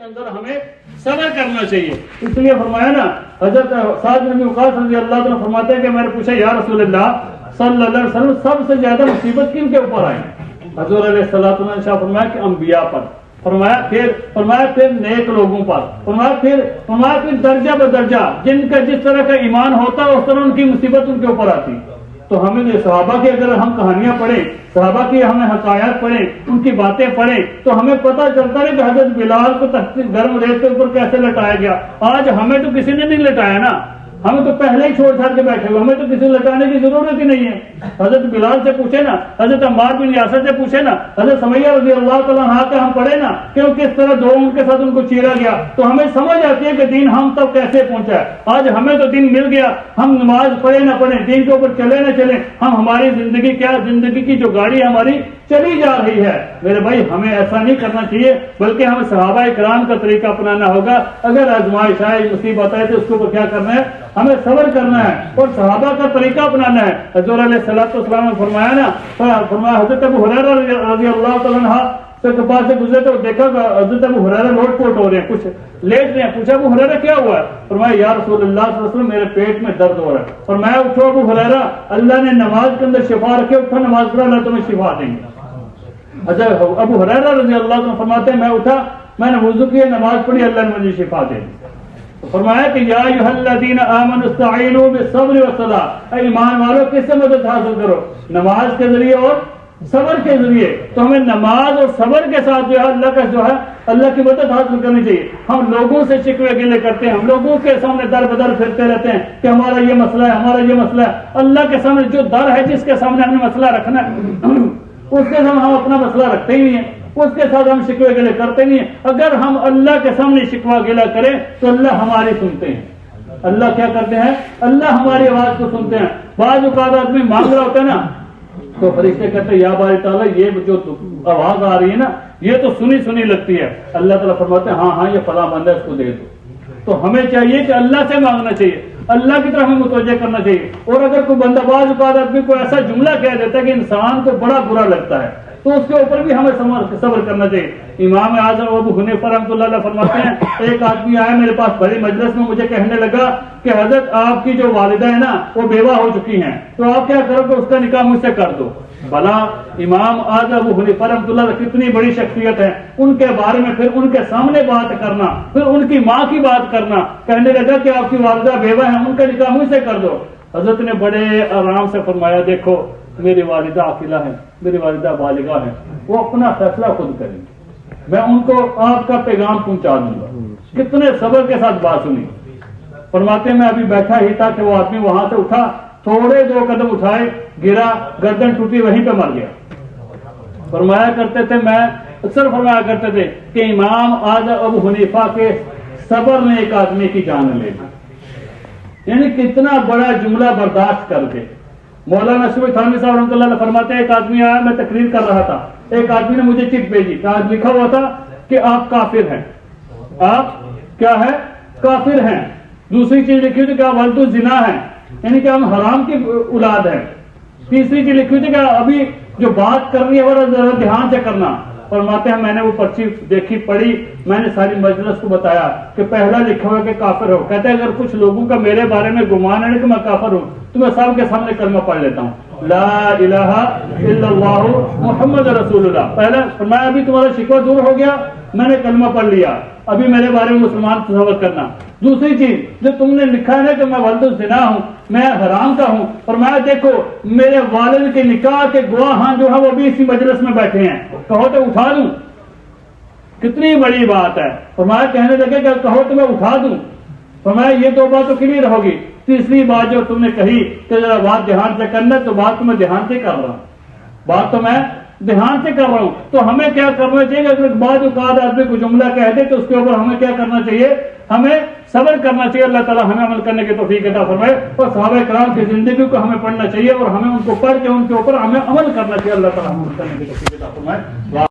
के अंदर हमें सब्र करना चाहिए। इसलिए फरमाया ना, हजरत साद बिन वक़ास रज़ी अल्लाह तआला फरमाते हैं कि मैंने पूछा या रसूलल्लाह सल्लल्लाहु अलैहि वसल्लम सबसे ज्यादा मुसीबत किन के ऊपर आई? हजूर अलैहिस्सलातु वस्सलाम फरमाया कि अंबिया पर, फरमाया फिर नेक लोगों पर, फरमाया फिर दर्जा बदर्जा जिनका जिस तरह का ईमान होता है उस तरह उनकी मुसीबत उनके ऊपर आती। तो हमें सहाबा की अगर हम कहानियां पढ़ें, सहाबा की हमें हकायात पढ़ें, उनकी बातें पढ़ें तो हमें पता चलता है कि हजरत बिलाल को गर्म रेत के ऊपर कैसे लटाया गया। आज हमें तो किसी ने नहीं लटाया ना, हमें तो पहले ही छोड़ छाड़ के बैठे हुए, हमें तो किसी लटाने की जरूरत ही नहीं है। हजरत बिलाल से पूछे ना, हजरत अम्मार बिन यासर से पूछे ना, हजरत समैया रज़ी अल्लाह तआला अन्हा का हम पढ़े ना कि किस तरह दो उनके साथ उनको चीरा गया, तो हमें समझ आती है कि दीन हम तक कैसे पहुंचा है। आज हमें तो दीन मिल गया, हम नमाज पढ़े ना पढ़े, दीन के ऊपर चले ना चले, हम हमारी जिंदगी क्या, जिंदगी की जो गाड़ी हमारी चली जा रही है। मेरे भाई हमें ऐसा नहीं करना चाहिए, बल्कि हमें सहाबा इकराम का तरीका अपनाना होगा। अगर आजमाइश आए, मुसीबत आए तो उसके ऊपर क्या करना है, हमें सब्र करना है और सहाबा का तरीका अपनाना है। हजूर अलैहिस्सलातु वस्सलाम ने फरमाया ना, फरमाया हजरत अबू हुरैरा रज़ी अल्लाह तआला अन्हु के पास से गुजरे तो देखा हजरत अबू हुरैरा लोटपोट हो रहे हैं, कुछ लेट रहे हैं। पूछा अबू हुरैरा क्या हुआ है? फरमाया या रसूलुल्लाह सल्लल्लाहु अलैहि वसल्लम मेरे पेट में दर्द हो रहा है। फरमाया उठो अबू हुरैरा, अल्लाह ने नमाज के अंदर शिफा रखे, उठो नमाज पढ़ो, अल्लाह तुम्हें शिफा देंगे। अच्छा, अबू हुरैरा रज़ी अल्लाह तआला फरमाते हैं मैं उठा, मैंने वुजू किया, नमाज पढ़ी, अल्लाह ने मुझे शिफा दे दी। फरमाया कि या अय्युहल्लज़ीना आमनू इस्तईनू बिस्सब्रि वस्सलाह, ईमान वालों किससे मदद हासिल करो? नमाज के जरिए और सब्र के जरिए। तो हमें नमाज और सब्र के साथ जो है अल्लाह की मदद हासिल करनी चाहिए। हम लोगों से शिकवे गिले करते हैं, हम लोगों के सामने दर बदर फिरते रहते हैं कि हमारा ये मसला है, हमारा ये मसला है। अल्लाह के सामने जो दर है, जिसके सामने हमने मसला रखना है उसके सामने हम अपना मसला रखते ही नहीं है, उसके साथ हम शिकवे गिले करते नहीं है। अगर हम अल्लाह के सामने शिकवा गिला करें तो अल्लाह हमारी सुनते हैं। अल्लाह क्या करते हैं, अल्लाह हमारी आवाज को सुनते हैं। बाज़ औक़ात आदमी मांग रहा होता है ना, तो फरिश्ते कहते हैं या बारी ताला ये जो आवाज आ रही है ना, ये तो सुनी सुनी लगती है। अल्लाह ताला फरमाते हैं हाँ ये फला बंदा है, इसको दे दो। तो हमें चाहिए कि अल्लाह से मांगना चाहिए, अल्लाह की तरफ हमें मुतवज्जह करना चाहिए। और अगर कोई बंदा बाज़ औक़ात आदमी को ऐसा जुमला कह देता है कि इंसान को बड़ा बुरा लगता है, तो उसके ऊपर भी हमें सब्र करना चाहिए। इमाम आज़म अबू हनीफा रहमतुल्लाह अलैह फरमाते हैं एक आदमी आया मेरे पास बड़ी मजलिस में, मुझे कहने लगा कि हजरत आपकी जो वालिदा है ना वो बेवा हो चुकी हैं, तो आप क्या करोगे, उसका निकाह मुझसे कर दो। भला इमाम आज़म अबू हनीफा रहमतुल्लाह अलैह कितनी बड़ी शख्सियत है, उनके बारे में फिर उनके सामने बात करना, फिर उनकी माँ की बात करना। कहने लगा कि आपकी वालिदा बेवा है, उनका निकाह मुझसे कर दो। हजरत ने बड़े आराम से फरमाया देखो मेरी वालिदा अकेला है, मेरी वालिदा बालिगा है, वो अपना फैसला खुद करेंगे, मैं उनको आपका पैगाम पहुंचा दूंगा। कितने सब्र के साथ बात सुनी। फरमाते मैं अभी बैठा ही था कि वो आदमी वहां से उठा, थोड़े 2 कदम उठाए, गिरा, गर्दन टूटी, वहीं पे मर गया। फरमाया करते थे, मैं अक्सर फरमाया करते थे कि इमाम आज़म अबू हनीफा के सब्र ने एक आदमी की जान ले ली। यानी कितना बड़ा जुमला बर्दाश्त करके। मौलाना नशवी थानवी साहब रहमतुल्लाह अलैह फरमाते हैं एक आदमी आया, मैं तकरीर कर रहा था, एक आदमी ने मुझे चिट भेजी, आज लिखा हुआ था कि आप काफिर हैं, आप क्या है, काफिर हैं। दूसरी चीज लिखी थी कि आप वल्दु जिना है, यानी कि हम हराम की औलाद है। तीसरी चीज लिखी थी कि अभी जो बात करनी है वो जरा ध्यान से करना। फरमाते हैं मैंने वो पर्ची देखी, पढ़ी, मैंने सारी मजलिस को बताया कि पहला लिखा हुआ कि काफिर हो। कहते हैं अगर कुछ लोगों का मेरे बारे में गुमान है कि मैं काफिर हूं तो मैं सबके सामने कलमा पढ़ लेता हूं, ला इलाहा इल्लल्लाहु मुहम्मद रसूलुल्लाह। पहले फरमाया अभी तुम्हारा शिकवा दूर हो गया, मैंने कलमा पढ़ लिया, अभी मेरे बारे में मुसलमान तसव्वुर करना। दूसरी चीज जो तुमने लिखा है ना कि मैं वल्दु ज़िना हूं, मैं हराम का हूं, और मैं देखो मेरे वालिद के निकाह के गवाह जो है वो भी इसी मजलिस में बैठे हैं, कहो तो उठा दूं। कितनी बड़ी बात है। फरमाया कहने लगे कि कहो तो मैं उठा दूं। फरमाया ये 2 बात तो क्लियर होगी। तीसरी बात जो तुमने कही कि जरा बात ध्यान से करना, तो बात तो मैं ध्यान से कर रहा हूं, बात तो मैं ध्यान से कर रहा हूं। तो हमें क्या करना चाहिए, अगर बाद औक़ात आदमी को जुमला कह दे तो उसके ऊपर हमें क्या करना चाहिए, हमें सब्र करना चाहिए। अल्लाह ताला हमें अमल करने की तौफीक अता फरमाए और सहाबा किराम की जिंदगी को हमें पढ़ना चाहिए और हमें उनको पढ़ के उनके ऊपर हमें अमल करना चाहिए। अल्लाह ताला हमें अमल करने की तौफीक अता फरमाए।